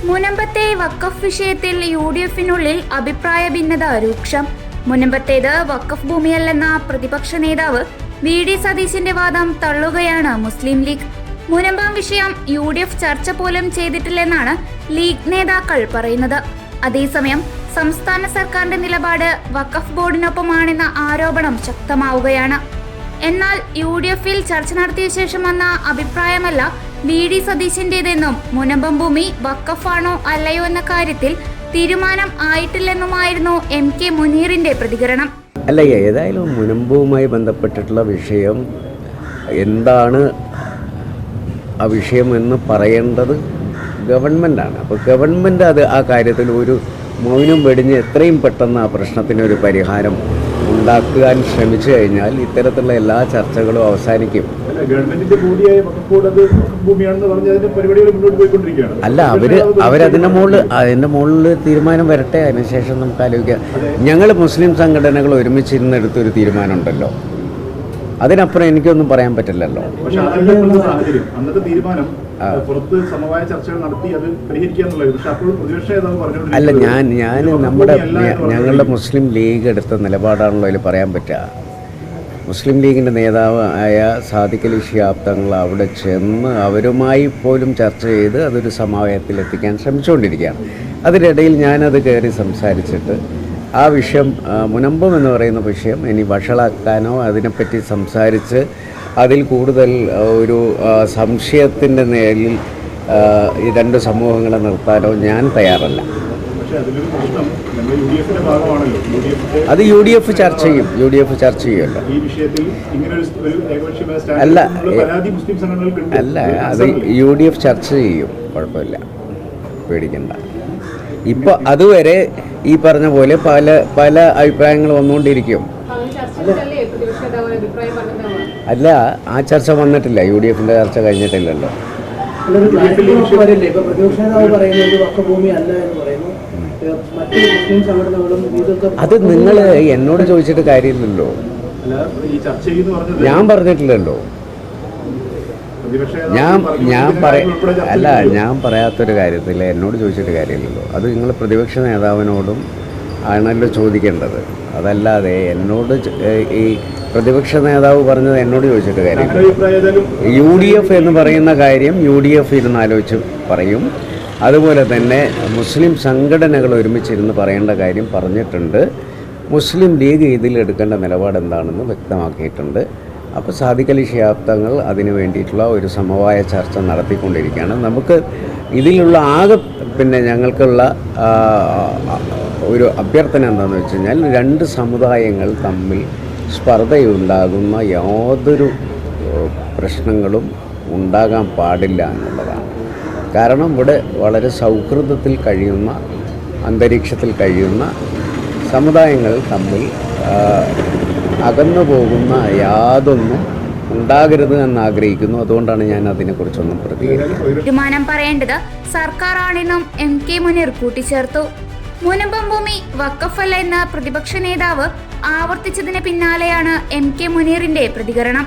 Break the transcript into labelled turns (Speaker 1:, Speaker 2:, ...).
Speaker 1: മുനമ്പത്തെ വഖഫ് വിഷയത്തിൽ UDF-നുള്ളിൽ അഭിപ്രായ ഭിന്നത രൂക്ഷം. മുനമ്പത്തേത് വഖഫ് ഭൂമിയല്ലെന്ന പ്രതിപക്ഷ നേതാവ് VD സതീശന്റെ വാദം തള്ളുകയാണ് മുസ്ലിം ലീഗ്. മുനമ്പം വിഷയം UDF ചർച്ച പോലും ചെയ്തിട്ടില്ലെന്നാണ് ലീഗ് നേതാക്കൾ പറയുന്നത്. അതേസമയം സംസ്ഥാന സർക്കാരിന്റെ നിലപാട് വഖഫ് ബോർഡിനൊപ്പമാണെന്ന ആരോപണം ശക്തമാവുകയാണ്. എന്നാൽ UDF-ൽ ചർച്ച നടത്തിയ ശേഷം വന്ന അഭിപ്രായമല്ല VD സതീശന്റേതെന്നും മുനമ്പം ഭൂമി വഖഫാണോ അല്ലയോ എന്ന കാര്യത്തിൽ തീരുമാനം ആയിട്ടില്ലെന്നുമായിരുന്നു MK മുനീറിന്റെ പ്രതികരണം.
Speaker 2: അല്ല, ഏതായാലും മുനമ്പവുമായി ബന്ധപ്പെട്ടിട്ടുള്ള വിഷയം എന്താണ് ആ വിഷയം എന്ന് പറയേണ്ടത് ഗവൺമെൻറ്റാണ്. അപ്പോൾ ഗവൺമെൻറ് ആ കാര്യത്തിൽ ഒരു മൗനം വെടിഞ്ഞ് എത്രയും പെട്ടെന്ന് ആ പ്രശ്നത്തിനൊരു പരിഹാരം ഉണ്ടാക്കാൻ ശ്രമിച്ചു കഴിഞ്ഞാൽ ഇത്തരത്തിലുള്ള എല്ലാ ചർച്ചകളും അവസാനിക്കും. അല്ല, അവരതിൻ്റെ മുകളിൽ തീരുമാനം വരട്ടെ, അതിനുശേഷം നമുക്ക് ആലോചിക്കാം. ഞങ്ങൾ മുസ്ലിം സംഘടനകൾ ഒരുമിച്ചിരുന്നെടുത്തൊരു തീരുമാനമുണ്ടല്ലോ, അതിനപ്പുറം എനിക്കൊന്നും പറയാൻ പറ്റില്ലല്ലോ. അല്ല, ഞങ്ങളുടെ മുസ്ലിം ലീഗ് എടുത്ത നിലപാടാണല്ലോ അതിൽ പറയാൻ പറ്റുക. മുസ്ലിം ലീഗിൻ്റെ നേതാവ് ആയ സാദിഖ് അലി ശിഹാബ് തങ്ങൾ അവിടെ ചെന്ന് അവരുമായി പോലും ചർച്ച ചെയ്ത് അതൊരു സമവായത്തിലെത്തിക്കാൻ ശ്രമിച്ചുകൊണ്ടിരിക്കുകയാണ്. അതിനിടയിൽ ഞാനത് കയറി സംസാരിച്ചിട്ട് ആ വിഷയം, മുനമ്പം എന്ന് പറയുന്ന വിഷയം ഇനി വഷളാക്കാനോ അതിനെപ്പറ്റി സംസാരിച്ച് അതിൽ കൂടുതൽ ഒരു സംശയത്തിൻ്റെ നിഴലിൽ ഈ രണ്ട് സമൂഹങ്ങളെ നിർത്താനോ ഞാൻ തയ്യാറല്ല. അത് UDF ചർച്ച ചെയ്യും, ചർച്ച ചെയ്യുമല്ലോ. അല്ല, അത് UDF ചർച്ച ചെയ്യും, കുഴപ്പമില്ല, പേടിക്കണ്ട. ഇപ്പോൾ അതുവരെ ഈ പറഞ്ഞ പോലെ പല അഭിപ്രായങ്ങൾ വന്നുകൊണ്ടിരിക്കും. അല്ല, ആ ചർച്ച വന്നിട്ടില്ല, UDF-ൻ്റെ ചർച്ച കഴിഞ്ഞിട്ടില്ലല്ലോ. അത് നിങ്ങൾ എന്നോട് ചോദിച്ചിട്ട് കാര്യമില്ലല്ലോ, ഞാൻ പറഞ്ഞിട്ടില്ലല്ലോ. ഞാൻ പറയാത്തൊരു കാര്യത്തിൽ എന്നോട് ചോദിച്ചിട്ട് കാര്യമില്ലല്ലോ. അത് നിങ്ങൾ പ്രതിപക്ഷ നേതാവിനോടും ആണല്ലോ ചോദിക്കേണ്ടത്. അതല്ലാതെ എന്നോട് ഈ പ്രതിപക്ഷ നേതാവ് പറഞ്ഞത് എന്നോട് ചോദിച്ചിട്ട് കാര്യമില്ല. UDF എന്ന് പറയുന്ന കാര്യം UDF ഇരുന്നാലോചിച്ച് പറയും. അതുപോലെ തന്നെ മുസ്ലിം സംഘടനകൾ ഒരുമിച്ചിരുന്ന് പറയേണ്ട കാര്യം പറഞ്ഞിട്ടുണ്ട്. മുസ്ലിം ലീഗ് ഇതിലെടുക്കേണ്ട നിലപാട് എന്താണെന്ന് വ്യക്തമാക്കിയിട്ടുണ്ട്. അപ്പോൾ സാദിഖ് അലി ശിഹാബ് തങ്ങൾ അതിന് വേണ്ടിയിട്ടുള്ള ഒരു സമവായ ചർച്ച നടത്തിക്കൊണ്ടിരിക്കുകയാണ്. നമുക്ക് ഇതിലുള്ള ഞങ്ങൾക്കുള്ള ഒരു അഭ്യർത്ഥന എന്താണെന്ന് വെച്ച് കഴിഞ്ഞാൽ, രണ്ട് സമുദായങ്ങൾ തമ്മിൽ സ്പർദ്ധയുണ്ടാകുന്ന യാതൊരു പ്രശ്നങ്ങളും ഉണ്ടാകാൻ പാടില്ല എന്നുള്ളതാണ്. കാരണം ഇവിടെ വളരെ സൗഹൃദത്തിൽ കഴിയുന്ന, അന്തരീക്ഷത്തിൽ കഴിയുന്ന സമുദായങ്ങൾ തമ്മിൽ അകന്നു പോകുന്ന യാതൊന്നും ഉണ്ടാകരുത് എന്നാഗ്രഹിക്കുന്നു. അതുകൊണ്ടാണ് ഞാൻ അതിനെക്കുറിച്ചൊന്നും പ്രതികരിക്കുന്നത്.
Speaker 1: തീരുമാനം പറയേണ്ടത് സർക്കാരാണെന്നും MK മുനീർ കൂട്ടിച്ചേർത്തു. മുനമ്പം ഭൂമി വഖഫല്ല എന്ന പ്രതിപക്ഷ നേതാവ് ആവർത്തിച്ചതിന് പിന്നാലെയാണ് MK മുനീറിന്റെ പ്രതികരണം.